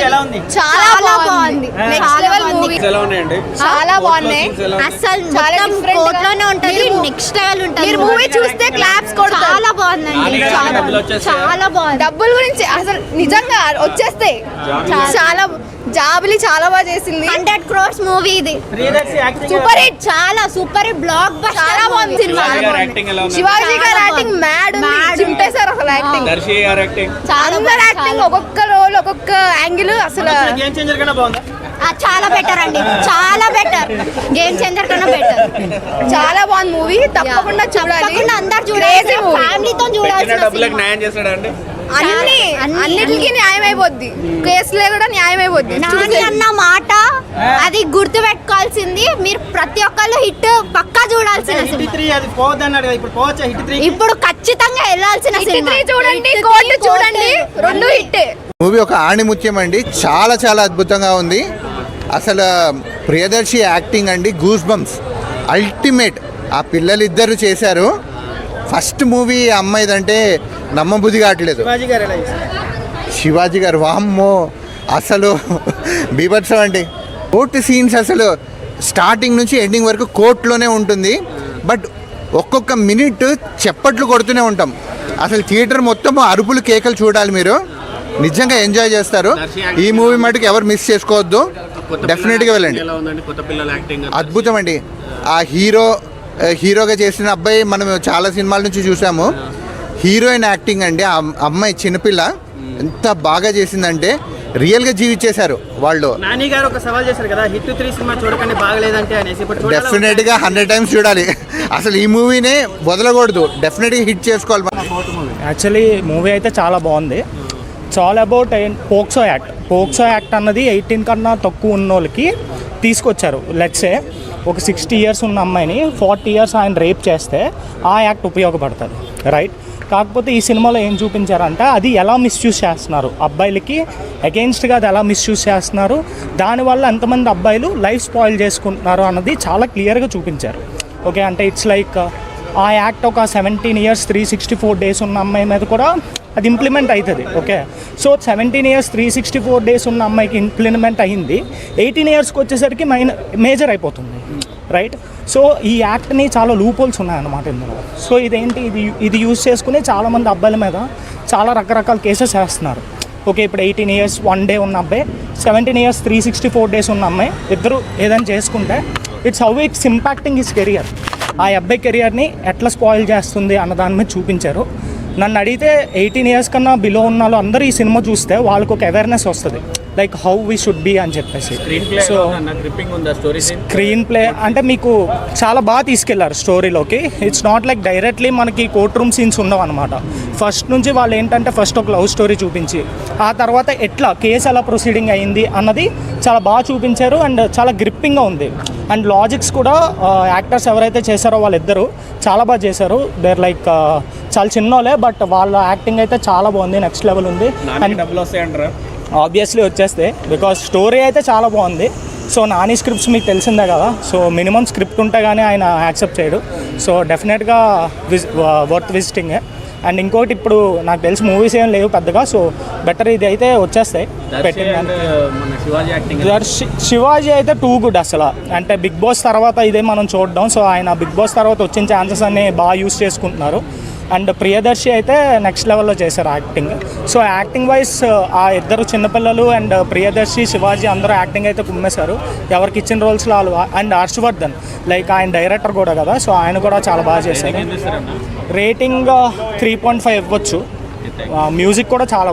చాలా బాగుంది. Next level movie. చాలా బాగున్నాయి. అసలు కోట్లోనే ఉంటది, నెక్స్ట్ లెవెల్ ఉంటది. మీరు మూవీ చూస్తే క్లాప్స్ కొడతారు. చాలా బాగుందండి, చాలా బాగుంది. డబ్బుల గురించి అసలు నిజంగా వచ్చేస్తాయి. చాలా జాబిలి చాలా బాగా చేసింది. 100 crores మూవీ ఇది. Super hit. చాలా సూపర్ హిట్, బ్లాక్ బస్టర్. చాలా బాగుంది సినిమా. శివాజీ గారు యాక్టింగ్ మ్యాడ్ ఉంది. చింపేశారు అసలు యాక్టింగ్. అందరు యాక్టింగ్, ఒక్కొక్క రోల్ ఒక్కొక్క యాంగిల్ అసలు చాలా బెటర్ అండి, చాలా బెటర్. గేమ్ చేంజర్ కన్నా బెటర్. చాలా బాగుంది మూవీ. తప్పకుండా చూడాలి. అందరు చూడాలి, ఫ్యామిలీతో చూడాల్సిన. అన్నిటికీ న్యాయం అయిపోద్ది. కేసులే కూడా న్యాయం అయిపోద్ది. నాని అన్న మాట అది గుర్తు పెట్టుకోవాల్సింది. మీరు ప్రతి ఒక్కళ్ళు హిట్ పక్కా చూడాల్సిన ఇప్పుడు ఖచ్చితంగా వెళ్ళాల్సిన సినిమా. చూడండి, కోర్టు చూడండి, రెండు హిట్. మూవీ ఒక ఆణిముత్యం అండి. చాలా చాలా అద్భుతంగా ఉంది. అసలు ప్రియదర్శి యాక్టింగ్ అండి, గూస్ బంప్స్ అల్టిమేట్. ఆ పిల్లలు ఇద్దరు చేశారు. ఫస్ట్ మూవీ అమ్మాయిదంటే నమ్మబుద్ధి కావట్లేదు. శివాజీ గారు వామ్మో అసలు బీభత్సం అండి. కోర్టు సీన్స్ అసలు స్టార్టింగ్ నుంచి ఎండింగ్ వరకు కోర్టులోనే ఉంటుంది. బట్ ఒక్కొక్క మినిట్ చప్పట్లు కొడుతూనే ఉంటాం. అసలు థియేటర్ మొత్తం అరుపులు కేకలు చూడాలి. మీరు నిజంగా ఎంజాయ్ చేస్తారు. ఈ మూవీ మటుకు ఎవరు మిస్ చేసుకోవద్దు. డెఫినెట్గా వెళ్ళండి. అద్భుతం అండి. ఆ హీరోగా చేసిన అబ్బాయి మనం చాలా సినిమాల నుంచి చూసాము. హీరోయిన్ యాక్టింగ్ అండి. ఆ అమ్మాయి చిన్నపిల్ల ఎంత బాగా చేసిందంటే రియల్గా జీవించేశారు వాళ్ళు. నాని గారు ఒక సవాల్ చేశారు కదా, హిట్ 3 సినిమా చూడకండి బాగలేదంటే అనేసి. డెఫినెట్గా 100 times చూడాలి. అసలు ఈ మూవీనే వదలకూడదు. డెఫినెట్గా హిట్ చేసుకోవాలి. యాక్చువల్లీ మూవీ అయితే చాలా బాగుంది. చాలా అబౌట్ పోక్సో యాక్ట్ అన్నది 18 కన్నా తక్కువ ఉన్న వాళ్ళకి తీసుకొచ్చారు. లెట్సే ఒక 60 years ఉన్న అమ్మాయిని 40 years ఆయన రేప్ చేస్తే ఆ యాక్ట్ ఉపయోగపడుతుంది, రైట్? కాకపోతే ఈ సినిమాలో ఏం చూపించారంటే అది ఎలా మిస్యూజ్ చేస్తున్నారు, అబ్బాయిలకి అగెయిన్స్ట్గా అది ఎలా మిస్యూజ్ చేస్తున్నారు, దానివల్ల ఎంతమంది అబ్బాయిలు లైఫ్ స్పాయిల్ చేసుకుంటున్నారు అన్నది చాలా క్లియర్గా చూపించారు. ఓకే, అంటే ఇట్స్ లైక్ ఆ యాక్ట్ ఒక 17 years 364 days ఉన్న అమ్మాయి మీద కూడా అది ఇంప్లిమెంట్ అవుతుంది. ఓకే, సో 17 years 364 days ఉన్న అమ్మాయికి ఇంప్లిమెంట్ అయ్యింది. 18 yearsకి వచ్చేసరికి మేజర్ అయిపోతుంది, రైట్? సో ఈ యాక్ట్ని చాలా లూపోల్స్ ఉన్నాయన్నమాట ఇందులో. సో ఇదేంటి, ఇది యూజ్ చేసుకుని చాలామంది అబ్బాయిల మీద చాలా రకరకాల కేసెస్ వేస్తున్నారు. ఓకే, ఇప్పుడు 18 years 1 day ఉన్న అబ్బాయి, 17 years 364 days ఉన్న అమ్మాయి, ఇద్దరు ఏదైనా చేసుకుంటే it's how it's impacting his career. ఆ అబ్బాయి కెరియర్ని ఎట్లా స్పాయిల్ చేస్తుంది అన్న దాని మీద చూపించారు. నన్ను అడిగితే 18 years కన్నా బిలో ఉన్న వాళ్ళు అందరూ ఈ సినిమా చూస్తే వాళ్ళకు ఒక అవేర్నెస్ వస్తుంది, like how we should be అని చెప్పేసి. సో స్క్రీన్ ప్లే అంటే మీకు చాలా బాగా తీసుకెళ్లారు స్టోరీలోకి. ఇట్స్ నాట్ లైక్ డైరెక్ట్లీ మనకి కోర్ట్ రూమ్ సీన్స్ ఉండవు అనమాట. ఫస్ట్ నుంచి వాళ్ళు ఏంటంటే ఫస్ట్ ఒక లవ్ స్టోరీ చూపించి ఆ తర్వాత ఎట్లా కేసు ఎలా ప్రొసీడింగ్ అయ్యింది అన్నది చాలా బాగా చూపించారు. అండ్ చాలా గ్రిప్పింగ్గా ఉంది. అండ్ లాజిక్స్ కూడా యాక్టర్స్ ఎవరైతే చేశారో వాళ్ళిద్దరూ చాలా బాగా చేశారు. దేర్ లైక్ చాలా చిన్నోలే, బట్ వాళ్ళ యాక్టింగ్ అయితే చాలా బాగుంది, నెక్స్ట్ లెవెల్ ఉంది. అండ్ డబ్బులు వస్తాయంటారా? ఆబ్వియస్లీ వచ్చేస్తే, బికాజ్ స్టోరీ అయితే చాలా బాగుంది. సో నాని స్క్రిప్ట్స్ మీకు తెలిసిందే కదా, సో మినిమం స్క్రిప్ట్ ఉంటే కానీ ఆయన యాక్సెప్ట్ చేయడు. సో డెఫినెట్గా వర్త్ విజిటింగే. అండ్ ఇంకోటి, ఇప్పుడు నాకు తెలిసి మూవీస్ ఏం లేవు పెద్దగా, సో బెటర్ ఇది అయితే వచ్చేస్తాయి. శివాజీ అయితే టూ గుడ్ అసలు. అంటే బిగ్ బాస్ తర్వాత ఇదే మనం చూడడం. సో ఆయన బిగ్ బాస్ తర్వాత వచ్చిన ఛాన్సెస్ అన్ని బాగా యూస్ చేసుకుంటున్నారు. అండ్ ప్రియదర్శి అయితే నెక్స్ట్ లెవెల్లో చేశారు యాక్టింగ్. సో యాక్టింగ్ వైజ్ ఆ ఇద్దరు చిన్నపిల్లలు అండ్ ప్రియదర్శి, శివాజీ అందరూ యాక్టింగ్ అయితే కుమ్మేశారు. ఎవరికి ఇచ్చిన రోల్స్లో వాళ్ళు. అండ్ హర్షవర్ధన్ లైక్ ఆయన డైరెక్టర్ కూడా కదా, సో ఆయన కూడా చాలా బాగా చేశారు. రేటింగ్ 3.5 ఇవ్వచ్చు. మ్యూజిక్ కూడా చాలా